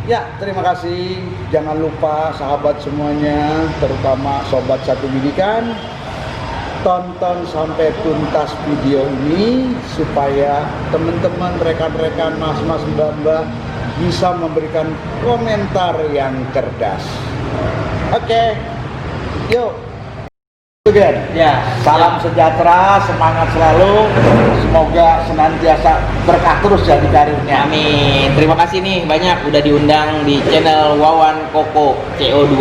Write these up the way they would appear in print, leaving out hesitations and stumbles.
Ya, terima kasih. Jangan lupa sahabat semuanya, terutama sobat satu bidikan, tonton sampai tuntas video ini supaya teman-teman, rekan-rekan, mas-mas, mbak-mbak bisa memberikan komentar yang cerdas. Oke, yuk. Ya, Salam sejahtera, semangat selalu. Semoga senantiasa berkah terus ya di karirnya. amin. Terima kasih nih banyak udah diundang di channel Wawan Koko CO2.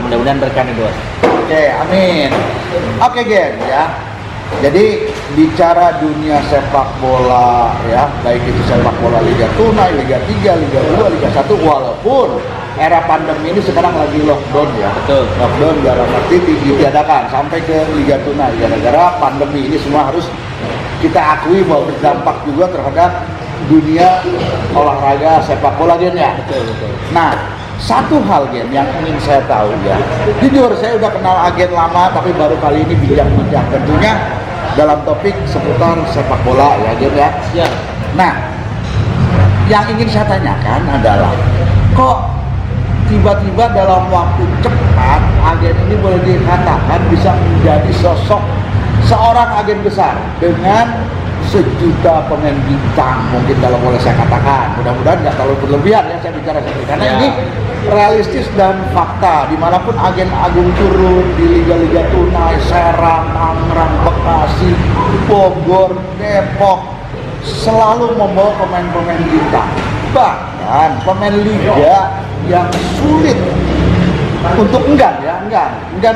Mudah-mudahan berkah nih bos. Oke, amin. Oke, Gen, ya. Jadi bicara dunia sepak bola ya, baik itu sepak bola Liga Tunai, Liga 3, Liga 2, Liga 1, walaupun era pandemi ini sekarang lagi lockdown ya. Betul. Lockdown dalam arti ditiadakan sampai ke Liga Tunai gara-gara pandemi ini semua harus kita akui bahwa berdampak juga terhadap dunia olahraga sepak bola Gen ya. Betul. Nah, satu hal Gen yang ingin saya tahu ya, jujur saya udah kenal agen lama tapi baru kali ini bincang-bincang tentunya dalam topik seputar sepak bola ya Gen ya. Ya. Nah, yang ingin saya tanyakan adalah kok tiba-tiba dalam waktu cepat agen ini boleh dikatakan bisa menjadi sosok seorang agen besar dengan sejuta pemain bintang, mungkin kalau boleh saya katakan, mudah-mudahan nggak terlalu berlebihan ya saya bicara seperti karena Ya. ini realistis dan fakta. Dimanapun agen agung turun di liga-liga Tunai, Serang, Tangerang, Bekasi, Bogor, Depok selalu membawa pemain-pemain bintang, bahkan pemain liga yang sulit untuk enggan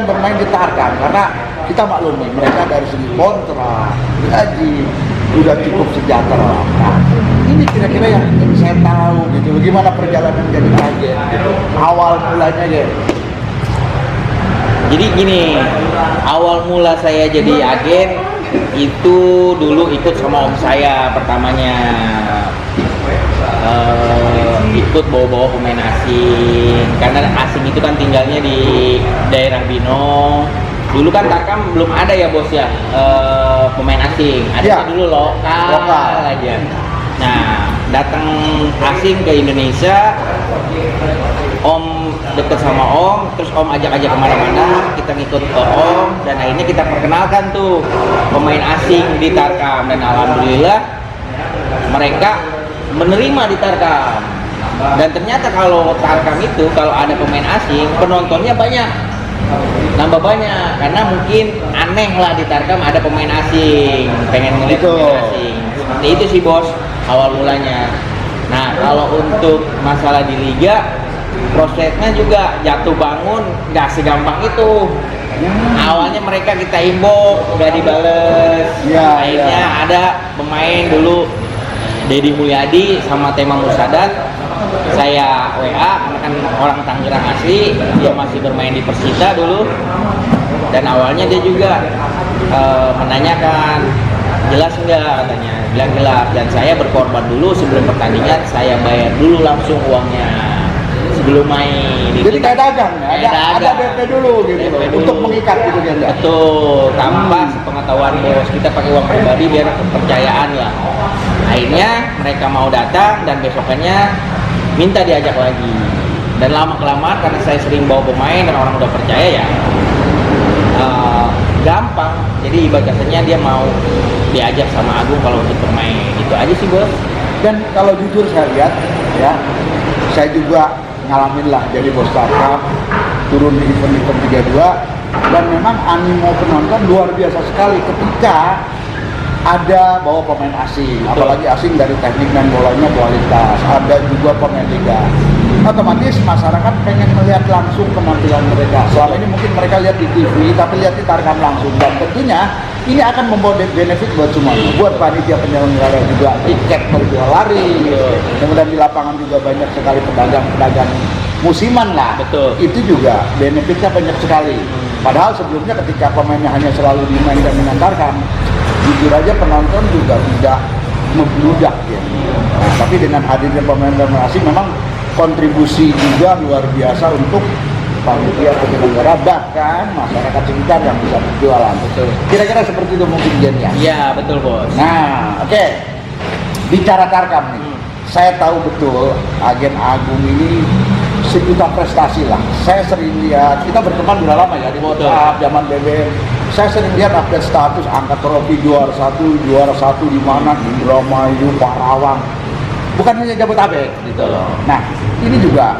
bermain di Tarkam karena kita maklumi mereka dari segi kontrak, gaji udah cukup sejahtera. Nah, ini kira-kira yang ingin saya tahu gitu, bagaimana perjalanan jadi agen gitu. Awal mulanya ya. Jadi gini, awal mula saya jadi agen itu dulu ikut sama om saya pertamanya. Ikut bawa-bawa pemain asing karena asing itu kan tinggalnya di daerah Binong. Dulu kan Tarkam belum ada ya bos ya pemain asing, ada Ya. dulu lokal aja. Nah, datang asing ke Indonesia, om deket sama om, terus om ajak-ajak kemana-mana, kita ngikut ke om, dan akhirnya kita perkenalkan tuh pemain asing di Tarkam, dan alhamdulillah mereka menerima di Tarkam. Dan ternyata kalau Tarkam itu kalau ada pemain asing, penontonnya banyak, nambah banyak, karena mungkin aneh lah di Tarkam ada pemain asing, pengen ngeliat Betul. pemain asing. Seperti itu sih bos awal mulanya. Nah, kalau untuk masalah di liga, prosesnya juga jatuh bangun nggak segampang itu. Awalnya mereka kita imbau nggak dibales. Ya, Akhirnya ya. ada pemain dulu Dedi Mulyadi sama Tema Musadat, saya WA karena kan orang Tangerang asli, dia masih bermain di Persita dulu, dan awalnya dia juga menanyakan jelas enggak, katanya bilang jelas, dan saya berkorban dulu sebelum pertandingan, saya bayar dulu langsung uangnya sebelum main. Jadi kayak dagang ya, ada dagang. DP dulu gitu DP dulu. untuk mengikat gitu kan ya. Betul, tanpa sepengetahuan bos, kita pakai uang pribadi biar kepercayaan lah. Akhirnya mereka mau datang dan besokannya minta diajak lagi. Dan lama-kelamaan karena saya sering bawa pemain dan orang udah percaya ya, gampang. Jadi ibaratnya dia mau diajak sama Agung kalau untuk bermain. Itu aja sih bos. Dan kalau jujur saya lihat ya, saya juga ngalamin lah jadi bos Tarkam, turun di event-event 32, dan memang animo penonton luar biasa sekali ketika ada bawa pemain asing, apalagi asing dari teknik main bolanya kualitas, ada juga pemain liga. Otomatis masyarakat pengen melihat langsung penampilan mereka. Selama ini mungkin mereka lihat di TV, tapi lihat di Tarkam langsung, dan tentunya ini akan membawa benefit buat semuanya, buat panitia penyelenggara juga, tiket berjual lari, kemudian di lapangan juga banyak sekali pedagang-pedagang musiman lah. Betul. Itu juga benefitnya banyak sekali. Padahal sebelumnya ketika pemainnya hanya selalu dimainkan dengan Tarkam, jujur aja penonton juga tidak membludak ya. Nah, tapi dengan hadirnya pemain-pemain asing memang kontribusi juga luar biasa untuk panitia penyelenggara, bahkan masyarakat sekitar yang bisa berjualan. Betul. Kira-kira seperti itu mungkin Jen ya. Iya betul bos. Nah, oke. Bicara Tarkam nih. saya tahu betul Agen Agung ini sejuta prestasi lah. Saya sering lihat, kita berteman udah lama ya di WhatsApp, zaman BBM. Saya sering lihat update status, angkat trofi juara satu di mana, di Indramayu, Karawang. Bukan hanya Jabodetabek gitu loh. Nah, ini juga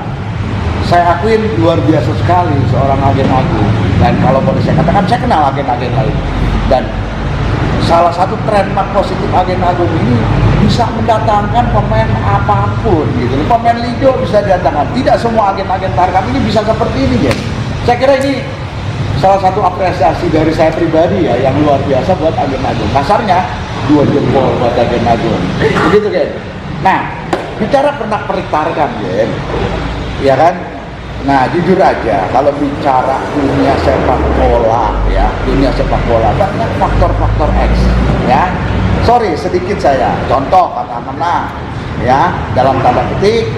saya akuin luar biasa sekali seorang Agen Agung. Dan kalau boleh saya katakan, saya kenal agen-agen lain. Dan salah satu trademark positif Agen Agung ini bisa mendatangkan pemain apapun gitu. Pemain liga bisa didatangkan. Tidak semua agen-agen Tarkam ini bisa seperti ini ya. Saya kira ini salah satu apresiasi dari saya pribadi ya yang luar biasa buat Agen Agung. Kasarnya 2 jempol buat Agen Agung. Begitu kan. Nah, bicara pernak-pernik Tarkam ya. Ya kan? Nah, jujur aja, kalau bicara dunia sepak bola, ya, dunia sepak bola banyak faktor-faktor X, ya. Sorry, sedikit saya. Contoh katakanlah, ya, dalam tanda petik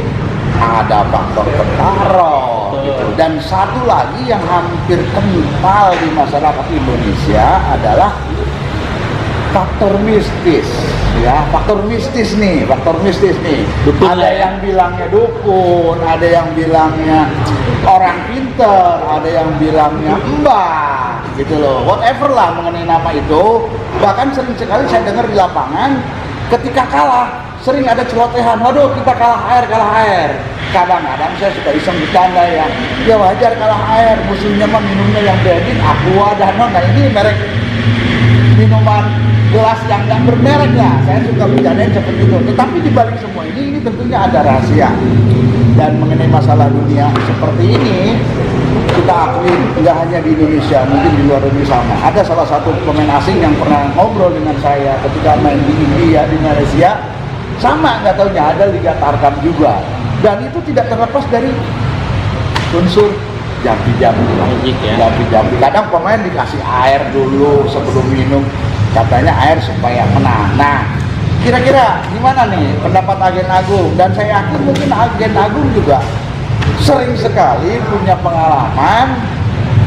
ada faktor pengaruh, gitu. Dan satu lagi yang hampir kental di masyarakat Indonesia adalah faktor mistis, ya, faktor mistis nih. Dukun ada yang bilangnya dukun, ada yang bilangnya orang pinter, ada yang bilangnya mbah, gitu loh. Whatever lah mengenai nama itu. Bahkan sering sekali saya dengar di lapangan, ketika kalah sering ada celotehan, waduh kita kalah air. Kadang-kadang saya suka iseng bercanda ya wajar kalah air, musuhnya mah minumnya yang Bedin, Aqua, Danone. Nah ini merek minuman gelas yang nggak bermerek lah, saya suka bercandain seperti itu. Tetapi di balik semua ini tentunya ada rahasia. Dan mengenai masalah dunia seperti ini, kita akui nggak hanya di Indonesia, mungkin di luar negeri sama. Ada salah satu pemain asing yang pernah ngobrol dengan saya ketika main di India, di Malaysia, sama nggak taunya ada Liga Tarkam juga. Dan itu tidak terlepas dari unsur jambi-jambi, ya. Kadang pemain dikasih air dulu sebelum minum, katanya air supaya menang. Nah, kira-kira gimana nih pendapat Agen Agung? Dan saya yakin mungkin Agen Agung juga sering sekali punya pengalaman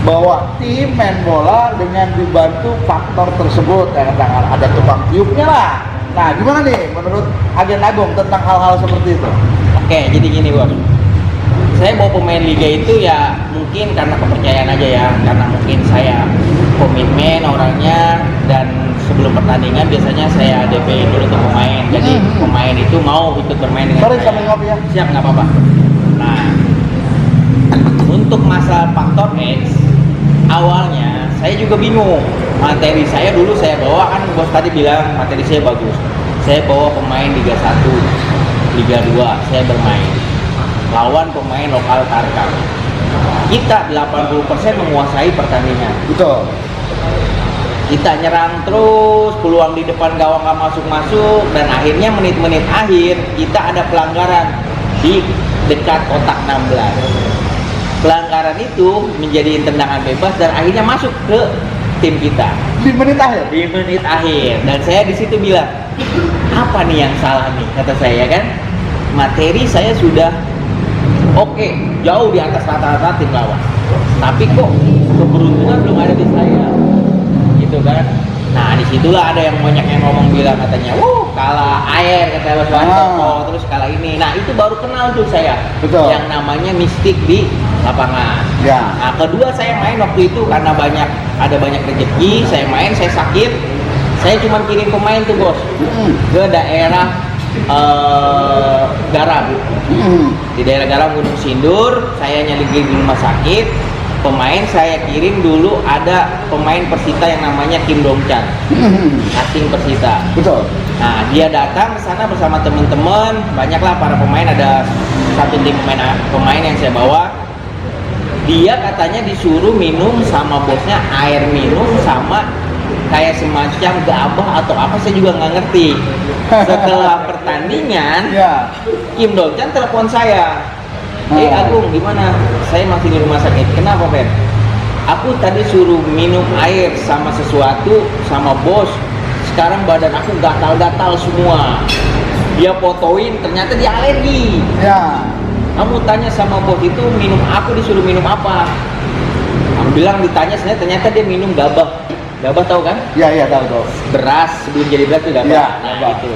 bahwa tim main bola dengan dibantu faktor tersebut, katakan ada tukang tiupnya lah. Nah, gimana nih menurut Agen Agung tentang hal-hal seperti itu? Oke, jadi gini bos, saya bawa pemain liga itu ya mungkin karena kepercayaan aja ya, karena mungkin saya komitmen orangnya, dan sebelum pertandingan biasanya saya DP dulu ke pemain, jadi pemain itu mau ikut bermain dengan Sorry, saya. sambil ngopi ya. Siap, nggak apa-apa. Nah, untuk masalah faktor X, awalnya saya juga bingung. Materi saya dulu saya bawa, kan bos tadi bilang materi saya bagus. Saya bawa pemain Liga 1, Liga 2, saya bermain lawan pemain lokal Tarkam. Kita 80% menguasai pertandingan. Betul. Kita nyerang terus, peluang di depan gawang nggak masuk-masuk, dan akhirnya menit-menit akhir kita ada pelanggaran di dekat kotak 16. Pelanggaran itu menjadi tendangan bebas dan akhirnya masuk ke tim kita Di menit akhir. di menit akhir. Dan saya di situ bilang, apa nih yang salah nih, kata saya kan. Materi saya sudah oke, jauh di atas rata-rata tim lawan, tapi kok keberuntungan belum ada di saya, gitu kan. Nah, disitulah ada yang banyak yang ngomong bilang katanya, kalah air, kata Mas Wanto, terus kalah ini. Nah, itu baru kenal tuh saya. Betul. Yang namanya mistik di lapangan. Ya. Nah, kedua saya main waktu itu karena ada banyak rezeki, saya main, saya sakit, saya cuma kirim pemain tuh bos ke daerah Garam. Di daerah Garam Gunung Sindur, saya nyali di rumah sakit. Pemain saya kirim dulu, ada pemain Persita yang namanya Kim Dongchan, asing Persita. Betul. Nah, dia datang ke sana bersama teman-teman, banyaklah para pemain, ada satu tim pemain yang saya bawa. Dia katanya disuruh minum sama bosnya air minum sama kayak semacam gabah atau apa, saya juga nggak ngerti. Setelah pertandingan, Kim Dongchan telepon saya, Agung gimana? Saya masih di rumah sakit. Kenapa, Ben? Aku tadi suruh minum air sama sesuatu sama bos. Sekarang badan aku gatal-gatal semua. Dia fotoin, ternyata dia alergi. Ya. Kamu tanya sama bos itu aku disuruh minum apa? Kamu bilang ditanya, ternyata dia minum gabah. Gabah tahu kan? Iya, tahu. Beras sebelum jadi beras itu gabah. Ya, nah, gabah. itu.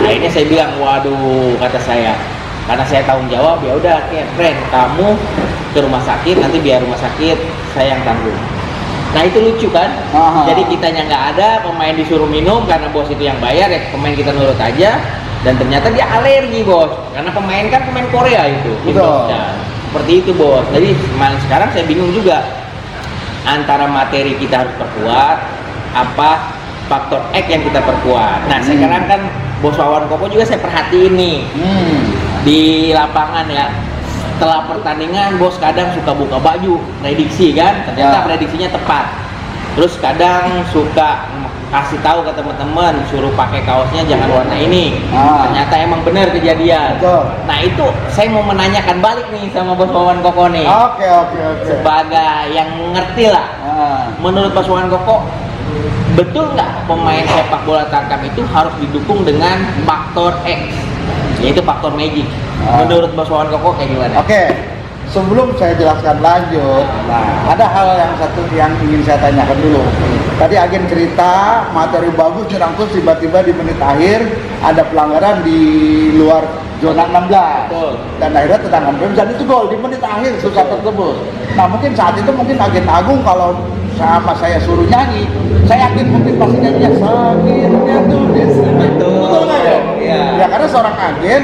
Nah ini saya bilang, waduh, kata saya, karena saya tanggung jawab, ya udah, friend, kamu ke rumah sakit, nanti biar rumah sakit saya yang tanggung. Nah itu lucu kan? Aha. Jadi kitanya nggak ada, pemain disuruh minum karena bos itu yang bayar, ya pemain kita nurut aja. Dan ternyata dia alergi bos, karena pemain kan pemain Korea itu. Betul. Indonesia. Seperti itu bos. Jadi sekarang saya bingung juga antara materi kita harus perkuat, apa faktor X yang kita perkuat. Nah sekarang kan bos Wawan Koko juga saya perhatiin nih di lapangan ya. Setelah pertandingan bos kadang suka buka baju prediksi kan, ternyata prediksinya tepat. Terus kadang suka kasih tahu ke teman-teman suruh pakai kaosnya jangan warna ini. Ternyata emang benar kejadian. Betul. Nah itu saya mau menanyakan balik nih sama bos Wawan Koko nih. Oke. Sebagai yang ngerti lah. Menurut bos Wawan Koko, betul nggak pemain sepak bola tangkap itu harus didukung dengan faktor X, yaitu faktor magic? Menurut bos Wawan Koko kayak gimana? Oke. Sebelum saya jelaskan lanjut, nah ada hal yang satu yang ingin saya tanyakan dulu. Tadi agen cerita materi bagus nyerang terus tiba-tiba di menit akhir ada pelanggaran di luar zona 16. Betul. Dan akhirnya tendangan bebas dan itu gol di menit akhir susah tertebus. Nah mungkin saat itu mungkin agen Agung kalau sama saya suruh nyanyi, saya yakin mungkin pasti nyanyinya sakitnya tuh betul nggak ya? Iya. Ya karena seorang agen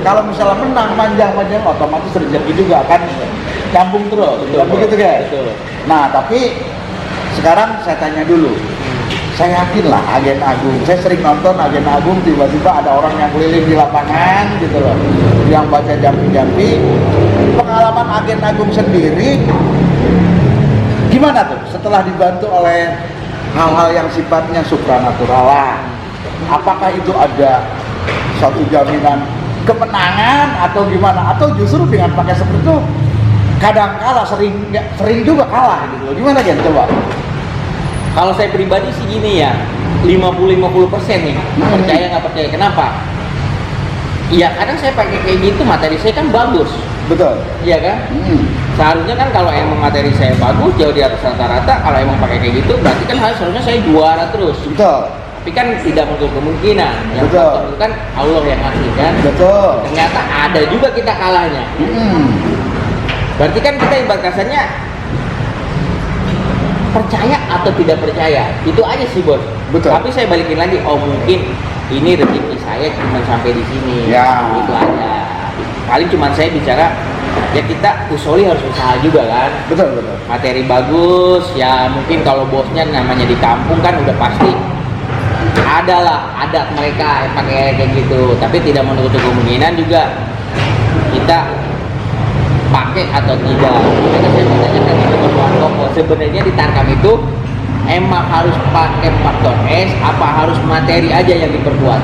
kalau misalnya menang manjang-manjang otomatis rezeki juga kan nyambung terus. Betul, begitu guys. betul. Nah tapi sekarang saya tanya dulu, saya yakin lah agen Agung, saya sering nonton agen Agung tiba-tiba ada orang yang keliling di lapangan gitu loh, yang baca jampi-jampi. Pengalaman agen Agung sendiri gimana tuh setelah dibantu oleh hal-hal yang sifatnya supranatural lah? Apakah itu ada suatu jaminan kemenangan atau gimana? Atau justru dengan pakai seperti itu kadang kalah, sering juga kalah gitu. Gimana Gen? Coba. Kalau saya pribadi sih gini ya, 50-50% nih, percaya nggak percaya. Kenapa? Iya kadang saya pakai kayak gitu, materi saya kan bagus. Betul. Iya kan? Seharusnya kan kalau emang materi saya bagus, jauh di atas rata-rata, kalau emang pakai kayak gitu, berarti kan harusnya saya juara terus. Betul. Tapi kan tidak menutup kemungkinan. Yang Betul. faktor itu kan Allah yang ngasih kan. Betul. Ternyata ada juga kita kalahnya. Berarti kan kita ibarat kasarnya percaya atau tidak percaya, itu aja sih bos. Betul. Tapi saya balikin lagi, oh mungkin ini rezeki saya cuma sampai di sini. Ya. Itu aja. Paling cuma saya bicara, ya kita usoli harus usaha juga kan. Betul. Materi bagus, ya mungkin kalau bosnya namanya di kampung kan udah pasti ada lah adat mereka yang pakai kayak gitu. Tapi tidak menutup kemungkinan juga kita pakai atau tidak. Makanya saya menanyakan itu ke Tuan Koko, sebenarnya di Tarkam itu emang harus pakai faktor S apa harus materi aja yang diperkuat?